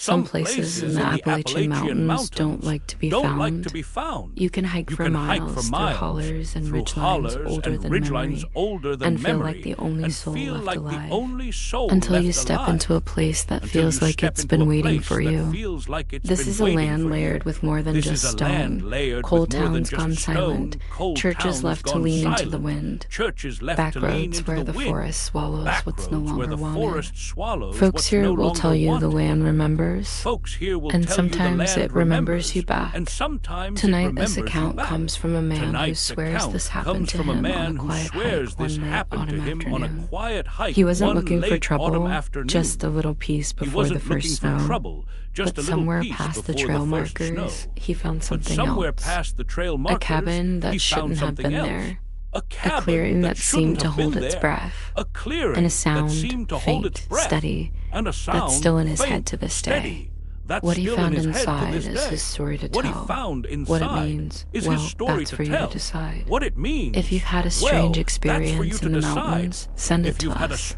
Some places in the Appalachian Mountains don't like to be found. You can hike for miles through hollers and ridgelines older than memory, and feel like the only soul left alive, until you step into a place that feels like it's been waiting for you. This is a land layered with more than just stone, coal towns gone silent, churches left to lean into the wind, back roads where the forest swallows what's no longer wanted. Folks here will tell you the land remembers, and sometimes it remembers you back. Tonight, this account comes from a man who swears this happened to him on a quiet hike one night autumn afternoon. He wasn't looking for trouble, just a little peace before the first snow. But somewhere past the trail markers, he found something else. A cabin that shouldn't have been there. A clearing that seemed to hold its breath, and a sound, faint, steady, that's still in his head to this day. What he found inside is his story to tell. What it means, well, that's for you to decide. If you've had a strange experience in the mountains, send it to us.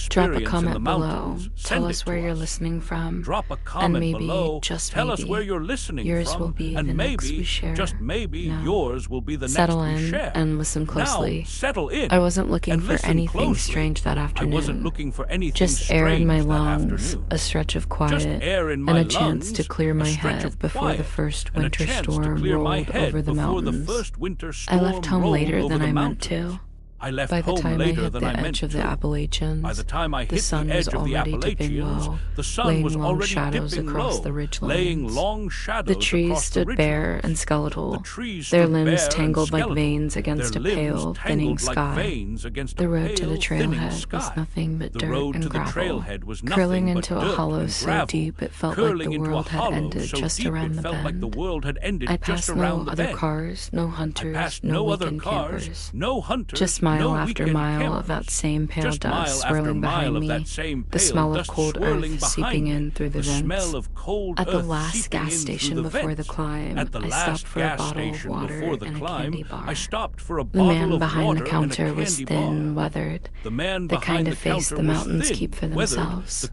Drop a comment below. Tell us where you're listening from, and maybe, just maybe, yours will be the next we share. Now, settle in and listen closely. I wasn't looking for anything strange that afternoon. Just air in my lungs, a stretch of quiet, and a chance to clear my head before the first winter storm rolled over the mountains. I left home later than I meant to. By the time I hit the edge of the Appalachians, the sun was already dipping low, laying long shadows across the ridgelands. The trees stood bare and skeletal, their limbs tangled like veins against a pale, thinning sky. The road to the trailhead was nothing but dirt and gravel, curling into a hollow so deep it felt like the world had ended just around the bend. I passed no other cars, no hunters, no weekend campers, just mile after mile of that same pale dust swirling behind me, the smell of cold earth seeping in through the vents. At the last gas station before the climb, I stopped for a bottle of water and a candy bar. The man behind the counter was thin, weathered, the kind of face the mountains keep for themselves.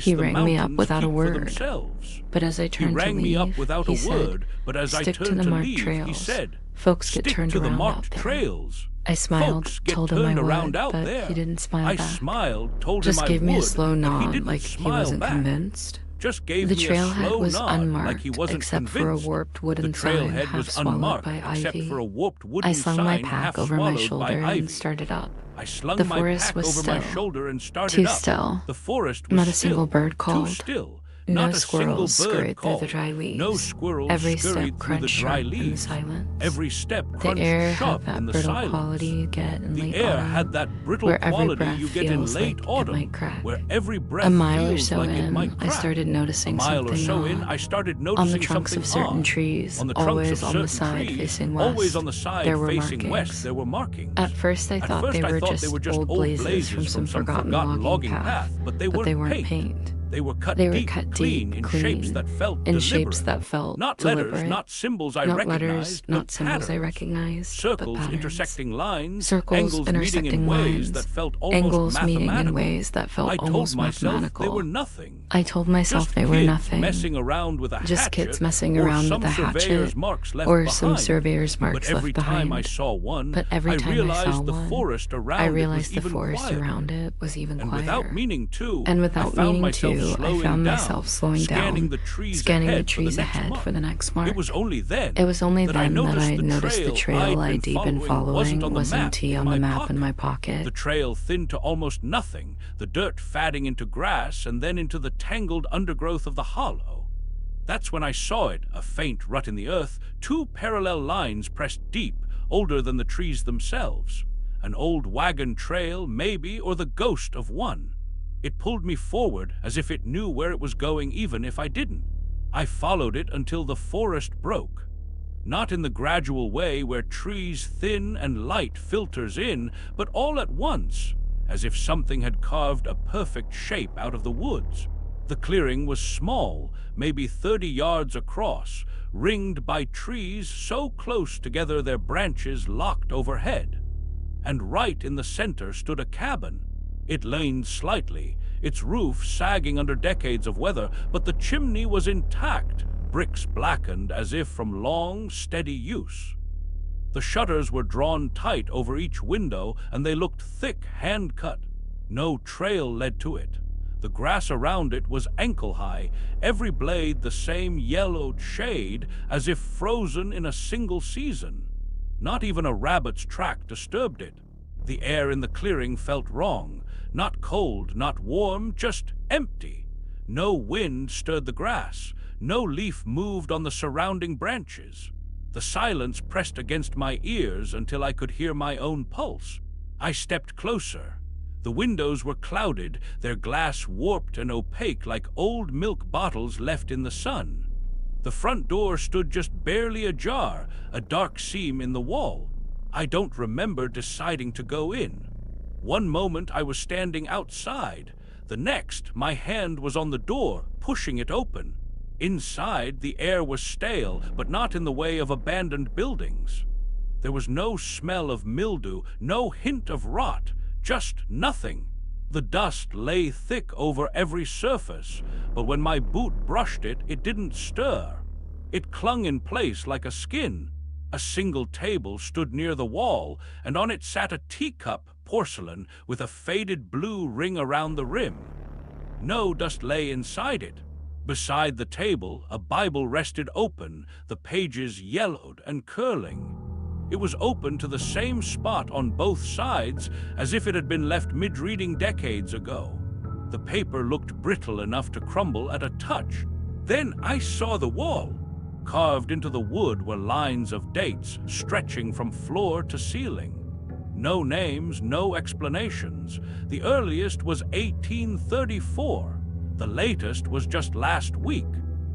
He rang me up without a word, but as I turned to leave, he said, "Stick to the marked trails. Folks get turned around out there." I smiled, told him I would, but he didn't smile back. Just gave me a slow nod, like he wasn't convinced. The trailhead was unmarked, except for a warped wooden sign half swallowed by ivy. I slung my pack over my shoulder and started up. The forest was still, too still. Not a single bird called. No squirrels scurried through the dry leaves. Every step crunched sharp in silence. The air had that brittle quality you get in late autumn, where every breath feels like it might crack. A mile or so in, I started noticing something odd. On the trunks of certain trees, always on the side facing west, there were markings. At first I thought they were just old blazes from some forgotten logging path, but they weren't paint. They were cut deep, clean, in shapes that felt deliberate. Not letters, not symbols I recognized, Circles but intersecting lines, circles angles intersecting meeting in ways that felt almost angles meeting in mathematical. ways that felt I told almost myself mathematical. they were nothing. I told myself Just they were kids nothing. messing around with a Just hatchet, kids messing or around some with a surveyor's hatchet, marks left or some behind. surveyor's marks But every left behind. time I saw one, But every time I realized saw the one, forest around I it was realized the even forest quieter. around it was even And quieter. without meaning to, And without I found meaning myself to, I slowing found down, myself slowing scanning down, the trees scanning the ahead trees for the next ahead mark. for the next mark. It was only then that I noticed the trail I'd been following wasn't on the wasn't map on the map in my The pocket. trail thin to almost nothing, the dirt fatting into grass and then into the tangled undergrowth of the hollow. That's when I saw it, a faint rut in the earth, two parallel lines pressed deep, older than the trees themselves. An old wagon trail, maybe, or the ghost of one. It pulled me forward as if it knew where it was going even if I didn't. I followed it until the forest broke. Not in the gradual way where trees thin and light filters in, but all at once, as if something had carved a perfect shape out of the woods. The clearing was small, maybe 30 yards across, ringed by trees so close together their branches locked overhead. And right in the center stood a cabin. It leaned slightly, its roof sagging under decades of weather, but the chimney was intact, bricks blackened as if from long, steady use. The shutters were drawn tight over each window, and they looked thick, hand-cut. No trail led to it. The grass around it was ankle-high, every blade the same yellowed shade, as if frozen in a single season. Not even a rabbit's track disturbed it. The air in the clearing felt wrong. Not cold, not warm, just empty. No wind stirred the grass. No leaf moved on the surrounding branches. The silence pressed against my ears until I could hear my own pulse. I stepped closer. The windows were clouded, their glass warped and opaque like old milk bottles left in the sun. The front door stood just barely ajar, a dark seam in the wall. I don't remember deciding to go in. One moment I was standing outside. The next, my hand was on the door, pushing it open. Inside, the air was stale, but not in the way of abandoned buildings. There was no smell of mildew, no hint of rot. Just nothing. The dust lay thick over every surface, but when my boot brushed it, it didn't stir. It clung in place like a skin. A single table stood near the wall, and on it sat a teacup, porcelain, with a faded blue ring around the rim. No dust lay inside it. Beside the table, a Bible rested open, the pages yellowed and curling. It was open to the same spot on both sides, as if it had been left mid-reading decades ago. The paper looked brittle enough to crumble at a touch. Then I saw the wall. Carved into the wood were lines of dates, stretching from floor to ceiling. No names, no explanations. The earliest was 1834. The latest was just last week.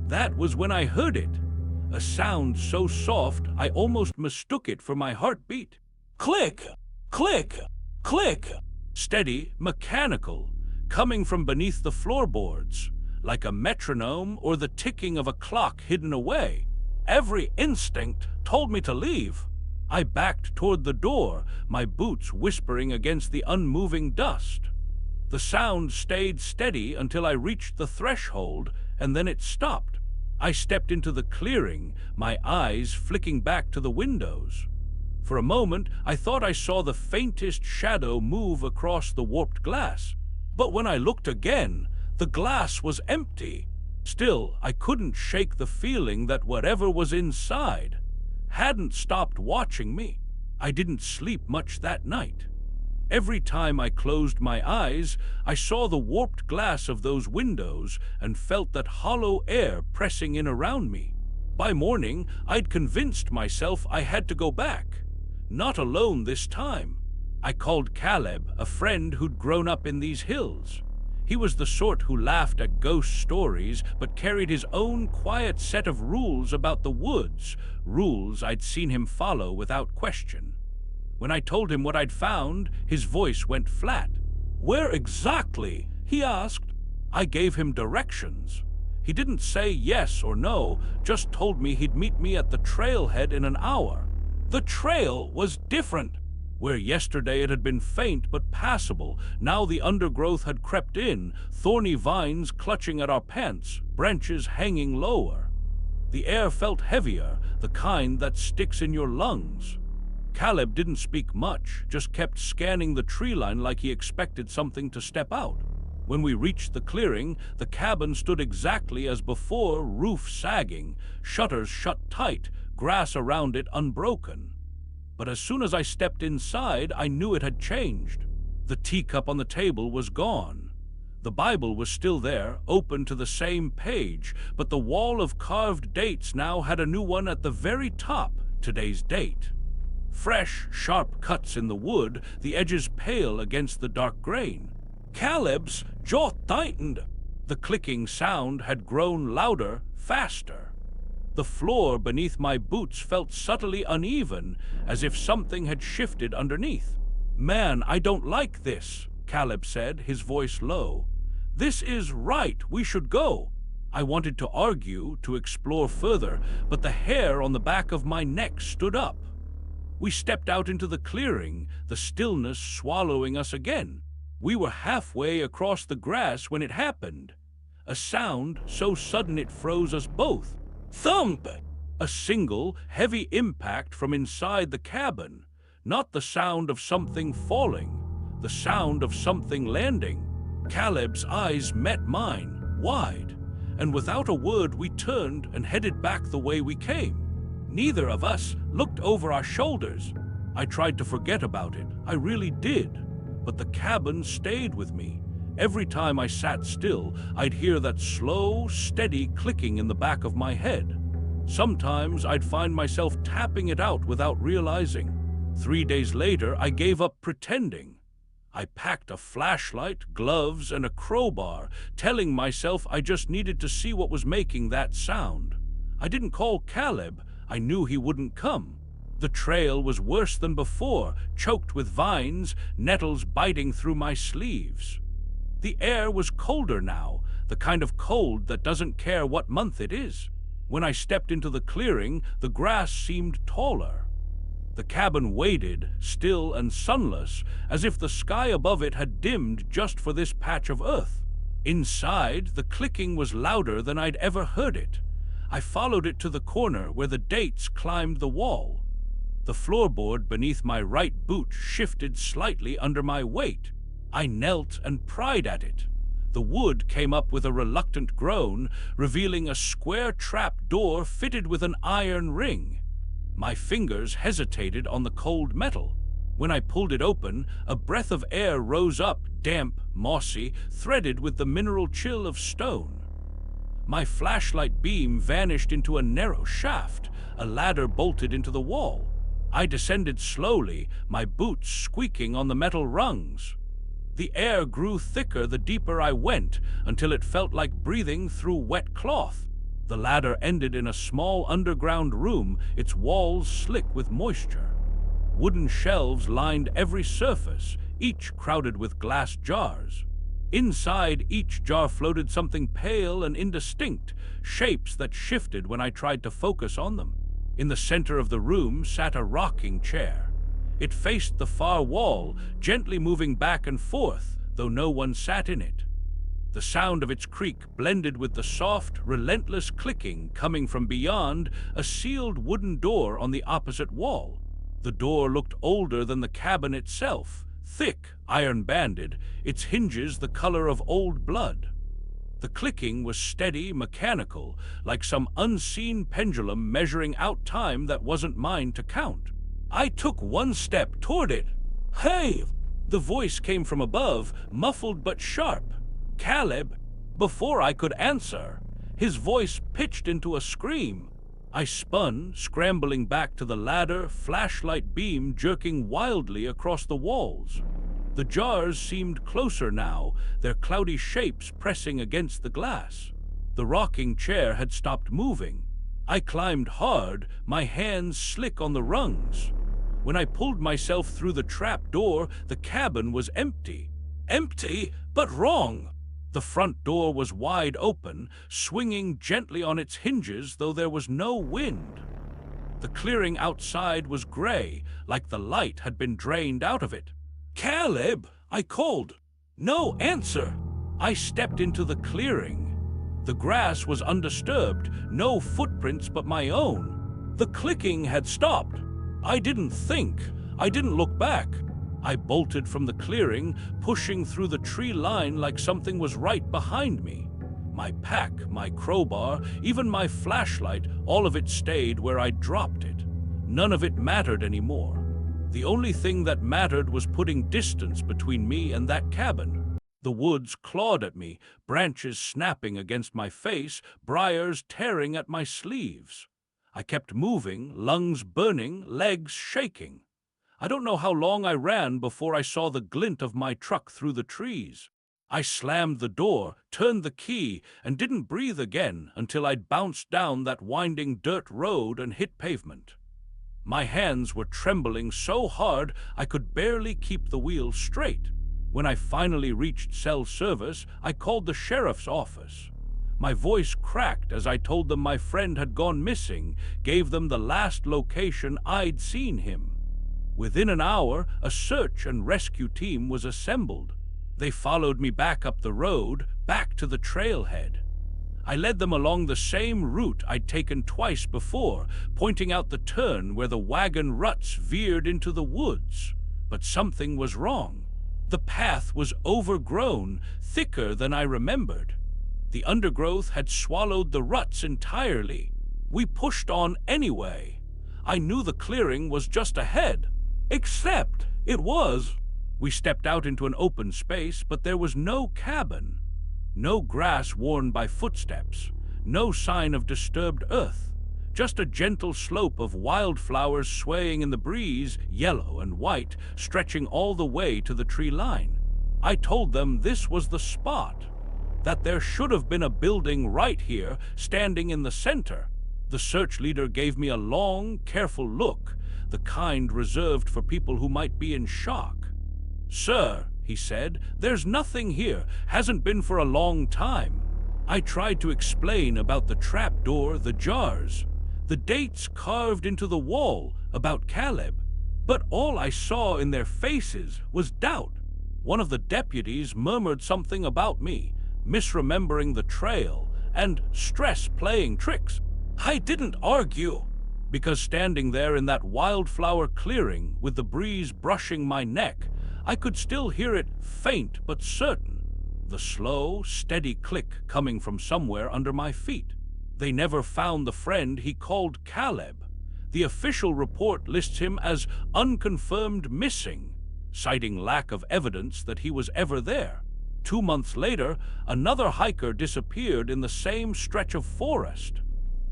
That was when I heard it. A sound so soft, I almost mistook it for my heartbeat. Click! Click! Click! Steady, mechanical, coming from beneath the floorboards, like a metronome or the ticking of a clock hidden away. Every instinct told me to leave. I backed toward the door, my boots whispering against the unmoving dust. The sound stayed steady until I reached the threshold, and then it stopped. I stepped into the clearing, my eyes flicking back to the windows. For a moment, I thought I saw the faintest shadow move across the warped glass. But when I looked again, the glass was empty. Still, I couldn't shake the feeling that whatever was inside hadn't stopped watching me. I didn't sleep much that night. Every time I closed my eyes, I saw the warped glass of those windows and felt that hollow air pressing in around me. By morning, I'd convinced myself I had to go back. Not alone this time. I called Caleb, a friend who'd grown up in these hills. He was the sort who laughed at ghost stories, but carried his own quiet set of rules about the woods, rules I'd seen him follow without question. When I told him what I'd found, his voice went flat. "Where exactly?" he asked. I gave him directions. He didn't say yes or no, just told me he'd meet me at the trailhead in an hour. The trail was different. Where yesterday it had been faint but passable, now the undergrowth had crept in, thorny vines clutching at our pants, branches hanging lower. The air felt heavier, the kind that sticks in your lungs. Caleb didn't speak much, just kept scanning the tree line like he expected something to step out. When we reached the clearing, the cabin stood exactly as before, roof sagging, shutters shut tight, grass around it unbroken. But as soon as I stepped inside, I knew it had changed. The teacup on the table was gone. The Bible was still there, open to the same page, but the wall of carved dates now had a new one at the very top, today's date. Fresh, sharp cuts in the wood, the edges pale against the dark grain. Caleb's jaw tightened. The clicking sound had grown louder, faster. The floor beneath my boots felt subtly uneven, as if something had shifted underneath. "Man, I don't like this," Caleb said, his voice low. "This is right, we should go." I wanted to argue, to explore further, but the hair on the back of my neck stood up. We stepped out into the clearing, the stillness swallowing us again. We were halfway across the grass when it happened. A sound so sudden it froze us both. Thump! A single, heavy impact from inside the cabin. Not the sound of something falling, the sound of something landing. Caleb's eyes met mine, wide, and without a word we turned and headed back the way we came. Neither of us looked over our shoulders. I tried to forget about it, I really did, but the cabin stayed with me. Every time I sat still, I'd hear that slow, steady clicking in the back of my head. Sometimes I'd find myself tapping it out without realizing. 3 days later, I gave up pretending. I packed a flashlight, gloves, and a crowbar, telling myself I just needed to see what was making that sound. I didn't call Caleb. I knew he wouldn't come. The trail was worse than before, choked with vines, nettles biting through my sleeves. The air was colder now, the kind of cold that doesn't care what month it is. When I stepped into the clearing, the grass seemed taller. The cabin waited, still and sunless, as if the sky above it had dimmed just for this patch of earth. Inside, the clicking was louder than I'd ever heard it. I followed it to the corner where the dates climbed the wall. The floorboard beneath my right boot shifted slightly under my weight. I knelt and pried at it. The wood came up with a reluctant groan, revealing a square trap door fitted with an iron ring. My fingers hesitated on the cold metal. When I pulled it open, a breath of air rose up, damp, mossy, threaded with the mineral chill of stone. My flashlight beam vanished into a narrow shaft. A ladder bolted into the wall. I descended slowly, my boots squeaking on the metal rungs. The air grew thicker the deeper I went, until it felt like breathing through wet cloth. The ladder ended in a small underground room, its walls slick with moisture. Wooden shelves lined every surface, each crowded with glass jars. Inside each jar floated something pale and indistinct, shapes that shifted when I tried to focus on them. In the center of the room sat a rocking chair. It faced the far wall, gently moving back and forth, though no one sat in it. The sound of its creak blended with the soft, relentless clicking coming from beyond a sealed wooden door on the opposite wall. The door looked older than the cabin itself, thick, iron-banded, its hinges the color of old blood. The clicking was steady, mechanical, like some unseen pendulum measuring out time that wasn't mine to count. I took one step toward it. "Hey!" The voice came from above, muffled but sharp. "Caleb!" Before I could answer, his voice pitched into a scream. I spun, scrambling back to the ladder, flashlight beam jerking wildly across the walls. The jars seemed closer now, their cloudy shapes pressing against the glass. The rocking chair had stopped moving. I climbed hard, my hands slick on the rungs. When I pulled myself through the trap door, the cabin was empty. Empty, but wrong. The front door was wide open, swinging gently on its hinges, though there was no wind. The clearing outside was gray, like the light had been drained out of it. "Caleb!" I called. No answer. I stepped into the clearing. The grass was undisturbed, no footprints but my own. The clicking had stopped. I didn't think. I didn't look back. I bolted from the clearing, pushing through the tree line like something was right behind me. My pack, my crowbar, even my flashlight, all of it stayed where I dropped it. None of it mattered anymore. The only thing that mattered was putting distance between me and that cabin. The woods clawed at me, branches snapping against my face, briars tearing at my sleeves. I kept moving, lungs burning, legs shaking. I don't know how long I ran before I saw the glint of my truck through the trees. I slammed the door, turned the key, and didn't breathe again until I'd bounced down that winding dirt road and hit pavement. My hands were trembling so hard I could barely keep the wheel straight. When I finally reached cell service, I called the sheriff's office. My voice cracked as I told them my friend had gone missing, gave them the last location I'd seen him. Within an hour, a search and rescue team was assembled. They followed me back up the road, back to the trailhead. I led them along the same route I'd taken twice before, pointing out the turn where the wagon ruts veered into the woods. But something was wrong. The path was overgrown, thicker than I remembered. The undergrowth had swallowed the ruts entirely. We pushed on anyway. I knew the clearing was just ahead. Except it was. We stepped out into an open space, but there was no cabin. No grass worn by footsteps. No sign of disturbed earth. Just a gentle slope of wildflowers swaying in the breeze, yellow and white, stretching all the way to the tree line. I told them this was the spot. That there should have been a building right here, standing in the center. The search leader gave me a long, careful look, the kind reserved for people who might be in shock. "Sir," he said, "there's nothing here, hasn't been for a long time." I tried to explain about the trapdoor, the jars, the dates carved into the wall about Caleb, but all I saw in their faces was doubt. One of the deputies murmured something about me, misremembering the trail, and stress playing tricks. I didn't argue, because standing there in that wildflower clearing with the breeze brushing my neck, I could still hear it, faint but certain, the slow, steady click coming from somewhere under my feet. They never found the friend he called Caleb. The official report lists him as unconfirmed missing, citing lack of evidence that he was ever there. 2 months later, another hiker disappeared in the same stretch of forest.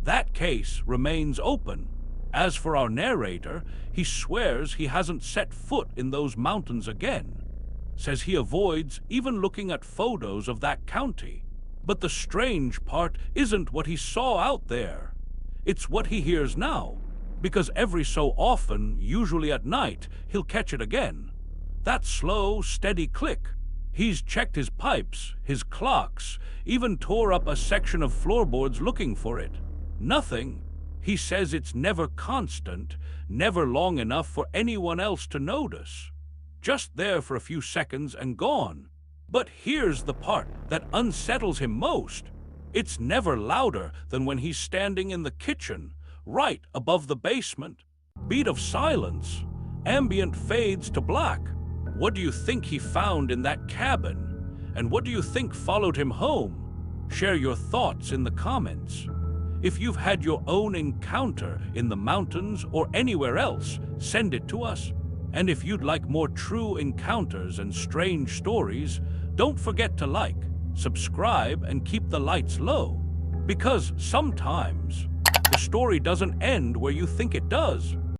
That case remains open. As for our narrator, he swears he hasn't set foot in those mountains again. Says he avoids even looking at photos of that county. But the strange part isn't what he saw out there. It's what he hears now. Because every so often, usually at night, he'll catch it again. That slow, steady click. He's checked his pipes, his clocks, even tore up a section of floorboards looking for it. Nothing. He says it's never constant, never long enough for anyone else to notice. Just there for a few seconds and gone. But here's the part that unsettles him most. It's never louder than when he's standing in the kitchen, right above the basement. Beat of silence. Ambient fades to black. What do you think he found in that cabin? And what do you think followed him home? Share your thoughts in the comments. If you've had your own encounter in the mountains or anywhere else, send it to us. And if you'd like more true encounters and strange stories, don't forget to like, subscribe, and keep the lights low. Because sometimes the story doesn't end where you think it does.